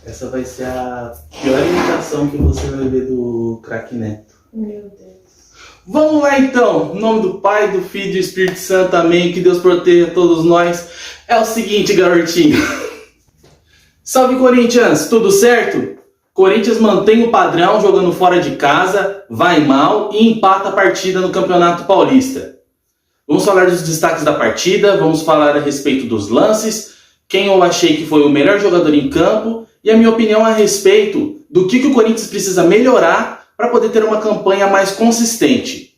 Essa vai ser a pior imitação que você vai ver do Craque Neto. Meu Deus. Vamos lá então, em nome do Pai, do Filho e do Espírito Santo, amém, que Deus proteja todos nós. É o seguinte, garotinho. Salve Corinthians, tudo certo? Corinthians mantém o padrão jogando fora de casa, vai mal e empata a partida no Campeonato Paulista. Vamos falar dos destaques da partida, vamos falar a respeito dos lances, quem eu achei que foi o melhor jogador em campo e a minha opinião a respeito do que o Corinthians precisa melhorar para poder ter uma campanha mais consistente.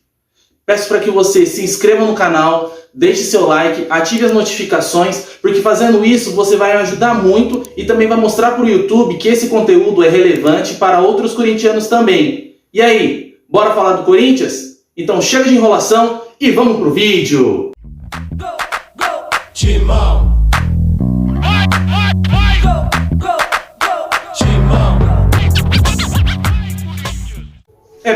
Peço para que você se inscreva no canal, deixe seu like, ative as notificações, porque fazendo isso você vai ajudar muito e também vai mostrar para o YouTube que esse conteúdo é relevante para outros corintianos também. E aí, bora falar do Corinthians? Então chega de enrolação e vamos pro vídeo! Timão.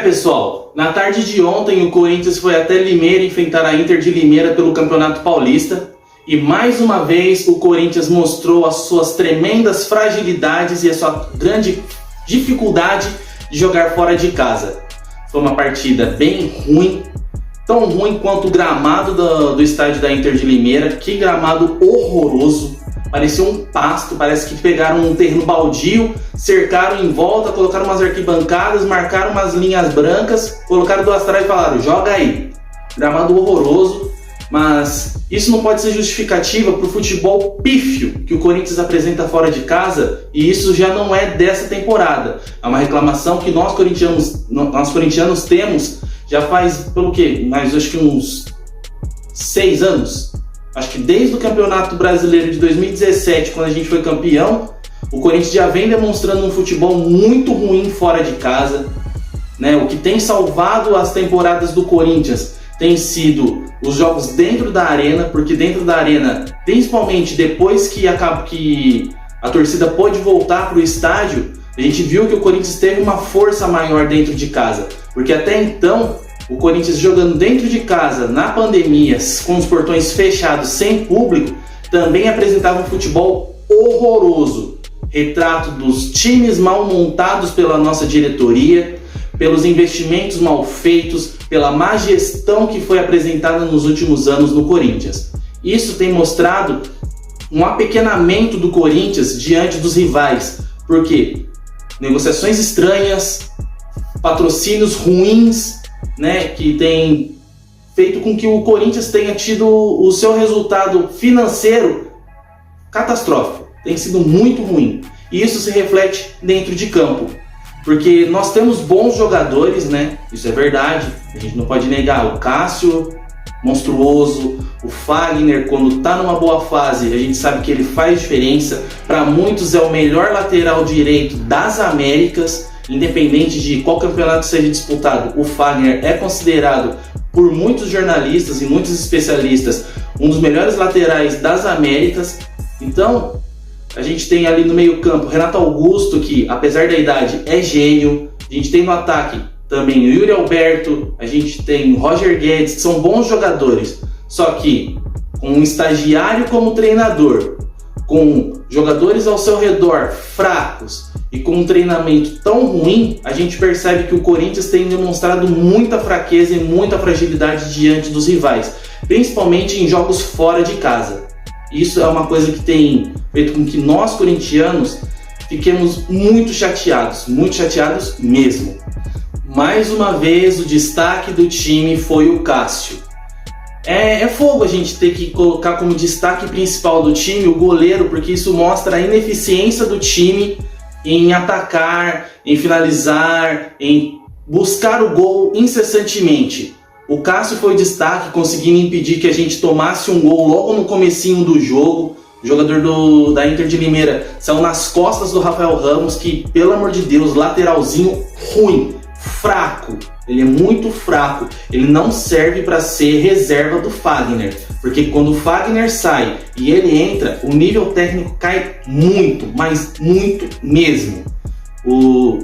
Pessoal, na tarde de ontem o Corinthians foi até Limeira enfrentar a Inter de Limeira pelo Campeonato Paulista e mais uma vez o Corinthians mostrou as suas tremendas fragilidades e a sua grande dificuldade de jogar fora de casa. Foi uma partida bem ruim, tão ruim quanto o gramado do estádio da Inter de Limeira. Que gramado horroroso! Parecia um pasto, parece que pegaram um terreno baldio, cercaram em volta, colocaram umas arquibancadas, marcaram umas linhas brancas, colocaram duas trás e falaram, joga aí. Gramado horroroso, mas isso não pode ser justificativa para o futebol pífio que o Corinthians apresenta fora de casa, e isso já não é dessa temporada. É uma reclamação que nós corintianos temos já faz, pelo quê? Mas acho que uns 6 anos. Acho que desde o Campeonato Brasileiro de 2017, quando a gente foi campeão, o Corinthians já vem demonstrando um futebol muito ruim fora de casa, né? O que tem salvado as temporadas do Corinthians tem sido os jogos dentro da arena, porque dentro da arena, principalmente depois que a torcida pôde voltar para o estádio, a gente viu que o Corinthians teve uma força maior dentro de casa, porque até então o Corinthians jogando dentro de casa, na pandemia, com os portões fechados, sem público, também apresentava um futebol horroroso. Retrato dos times mal montados pela nossa diretoria, pelos investimentos mal feitos, pela má gestão que foi apresentada nos últimos anos no Corinthians. Isso tem mostrado um apequenamento do Corinthians diante dos rivais, porque negociações estranhas, patrocínios ruins, né, que tem feito com que o Corinthians tenha tido o seu resultado financeiro catastrófico. Tem sido muito ruim. E isso se reflete dentro de campo. Porque nós temos bons jogadores, né? Isso é verdade. A gente não pode negar. O Cássio, monstruoso. O Fagner, quando está numa boa fase, a gente sabe que ele faz diferença. Para muitos é o melhor lateral direito das Américas. Independente de qual campeonato seja disputado, o Fagner é considerado por muitos jornalistas e muitos especialistas um dos melhores laterais das Américas. Então, a gente tem ali no meio campo Renato Augusto, que apesar da idade é gênio. A gente tem no ataque também o Yuri Alberto, a gente tem o Roger Guedes, que são bons jogadores. Só que com um estagiário como treinador, com jogadores ao seu redor fracos e com um treinamento tão ruim, a gente percebe que o Corinthians tem demonstrado muita fraqueza e muita fragilidade diante dos rivais, principalmente em jogos fora de casa. Isso é uma coisa que tem feito com que nós, corintianos, fiquemos muito chateados mesmo. Mais uma vez, o destaque do time foi o Cássio. É fogo a gente ter que colocar como destaque principal do time o goleiro, porque isso mostra a ineficiência do time em atacar, em finalizar, em buscar o gol incessantemente. O Cássio foi o destaque, conseguindo impedir que a gente tomasse um gol logo no comecinho do jogo. O jogador da Inter de Limeira saiu nas costas do Rafael Ramos, que, pelo amor de Deus, lateralzinho ruim, fraco. Ele é muito fraco, ele não serve para ser reserva do Fagner, porque quando o Fagner sai e ele entra, o nível técnico cai muito, mas muito mesmo. O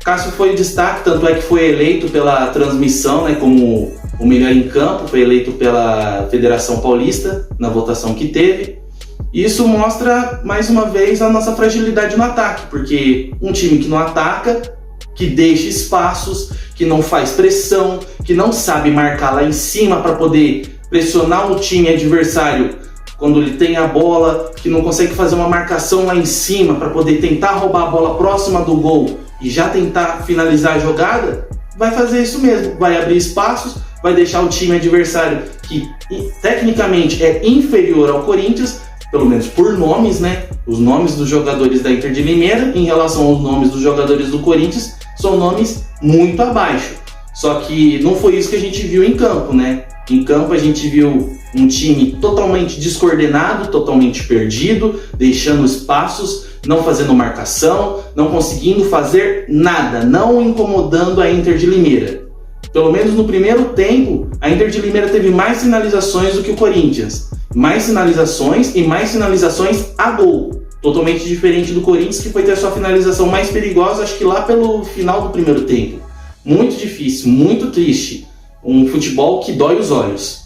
Cássio foi o destaque, tanto é que foi eleito pela transmissão, né, como o melhor em campo, foi eleito pela Federação Paulista na votação que teve. Isso mostra mais uma vez a nossa fragilidade no ataque, porque um time que não ataca, que deixa espaços, que não faz pressão, que não sabe marcar lá em cima para poder pressionar o time adversário quando ele tem a bola, que não consegue fazer uma marcação lá em cima para poder tentar roubar a bola próxima do gol e já tentar finalizar a jogada, vai fazer isso mesmo, vai abrir espaços, vai deixar o time adversário, que tecnicamente é inferior ao Corinthians, pelo menos por nomes, né? Os nomes dos jogadores da Inter de Limeira em relação aos nomes dos jogadores do Corinthians são nomes muito abaixo. Só que não foi isso que a gente viu em campo, né? Em campo a gente viu um time totalmente descoordenado, totalmente perdido, deixando espaços, não fazendo marcação, não conseguindo fazer nada, não incomodando a Inter de Limeira. Pelo menos no primeiro tempo, a Inter de Limeira teve mais finalizações do que o Corinthians. Mais finalizações e mais finalizações a gol. Totalmente diferente do Corinthians, que foi ter a sua finalização mais perigosa, acho que lá pelo final do primeiro tempo. Muito difícil, muito triste. Um futebol que dói os olhos.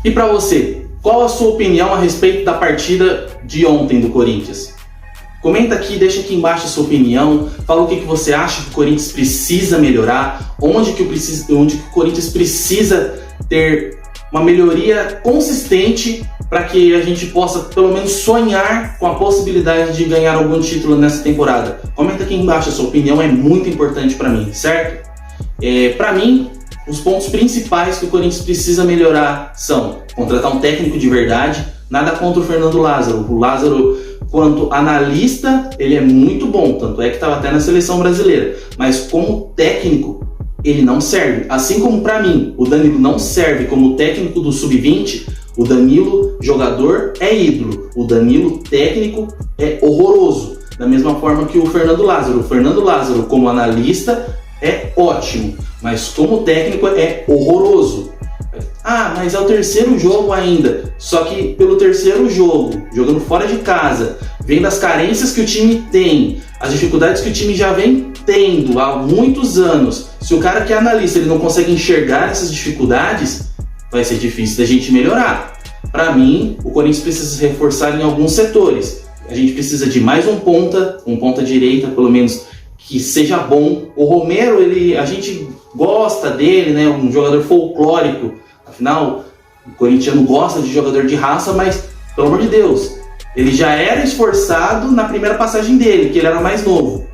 E para você, qual a sua opinião a respeito da partida de ontem do Corinthians? Comenta aqui, deixa aqui embaixo a sua opinião, fala o que você acha que o Corinthians precisa melhorar, onde que o Corinthians precisa ter uma melhoria consistente para que a gente possa pelo menos sonhar com a possibilidade de ganhar algum título nessa temporada. Comenta aqui embaixo a sua opinião, é muito importante para mim, certo? Para mim, os pontos principais que o Corinthians precisa melhorar são contratar um técnico de verdade, nada contra o Fernando Lázaro. O Lázaro, quanto analista, ele é muito bom, tanto é que estava até na seleção brasileira, mas como técnico, ele não serve. Assim como para mim, o Danilo não serve como técnico do Sub-20, o Danilo, jogador, é ídolo. O Danilo, técnico, é horroroso. Da mesma forma que o Fernando Lázaro. O Fernando Lázaro, como analista, é ótimo, mas como técnico é horroroso. Ah, mas é o terceiro jogo ainda. Só que pelo terceiro jogo, jogando fora de casa, vendo as carências que o time tem, as dificuldades que o time já vem tendo há muitos anos, se o cara que é analista ele não consegue enxergar essas dificuldades, vai ser difícil da gente melhorar. Para mim, o Corinthians precisa se reforçar em alguns setores. A gente precisa de mais um ponta direita, pelo menos, que seja bom. O Romero, a gente gosta dele, né? Um jogador folclórico. Afinal, o corintiano gosta de jogador de raça, mas, pelo amor de Deus, ele já era esforçado na primeira passagem dele, que ele era mais novo.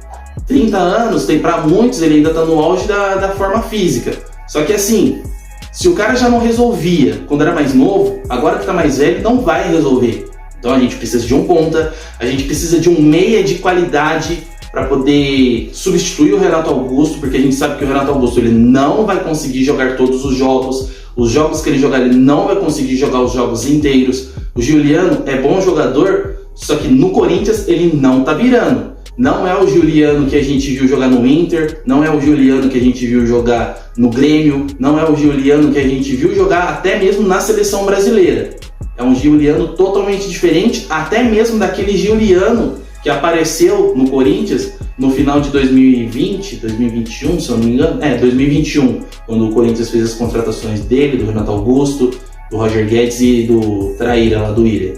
30 anos, tem para muitos, ele ainda está no auge da forma física. Só que assim, se o cara já não resolvia quando era mais novo, agora que está mais velho, não vai resolver. Então a gente precisa de um ponta, a gente precisa de um meia de qualidade para poder substituir o Renato Augusto, porque a gente sabe que o Renato Augusto ele não vai conseguir jogar todos os jogos que ele jogar ele não vai conseguir jogar os jogos inteiros. O Giuliano é bom jogador, só que no Corinthians ele não tá virando. Não é o Giuliano que a gente viu jogar no Inter, não é o Giuliano que a gente viu jogar no Grêmio, não é o Giuliano que a gente viu jogar até mesmo na seleção brasileira. É um Giuliano totalmente diferente, até mesmo daquele Giuliano que apareceu no Corinthians no final de 2020, 2021, se eu não me engano, 2021, quando o Corinthians fez as contratações dele, do Renato Augusto, do Roger Guedes e do Traíra lá do Willian.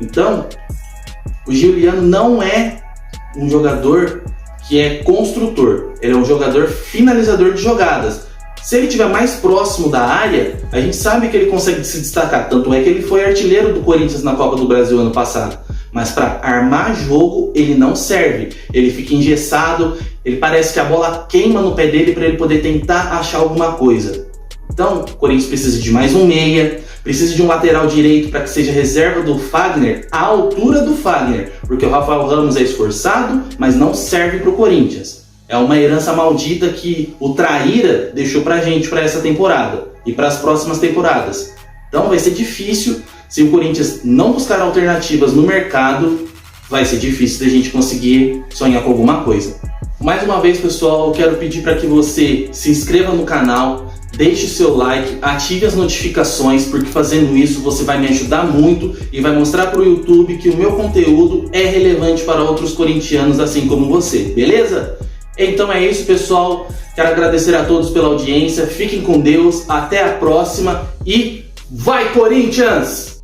Então, o Giuliano não é um jogador que é construtor, ele é um jogador finalizador de jogadas. Se ele estiver mais próximo da área, a gente sabe que ele consegue se destacar, tanto é que ele foi artilheiro do Corinthians na Copa do Brasil ano passado. Mas para armar jogo ele não serve, ele fica engessado, ele parece que a bola queima no pé dele para ele poder tentar achar alguma coisa. Então o Corinthians precisa de mais um meia, precisa de um lateral direito para que seja reserva do Fagner, à altura do Fagner, porque o Rafael Ramos é esforçado, mas não serve para o Corinthians. É uma herança maldita que o Traíra deixou pra gente para essa temporada e para as próximas temporadas. Então vai ser difícil. Se o Corinthians não buscar alternativas no mercado, vai ser difícil da gente conseguir sonhar com alguma coisa. Mais uma vez, pessoal, eu quero pedir para que você se inscreva no canal, deixe o seu like, ative as notificações, porque fazendo isso você vai me ajudar muito e vai mostrar para o YouTube que o meu conteúdo é relevante para outros corintianos assim como você, beleza? Então é isso, pessoal. Quero agradecer a todos pela audiência, fiquem com Deus, até a próxima e vai Corinthians!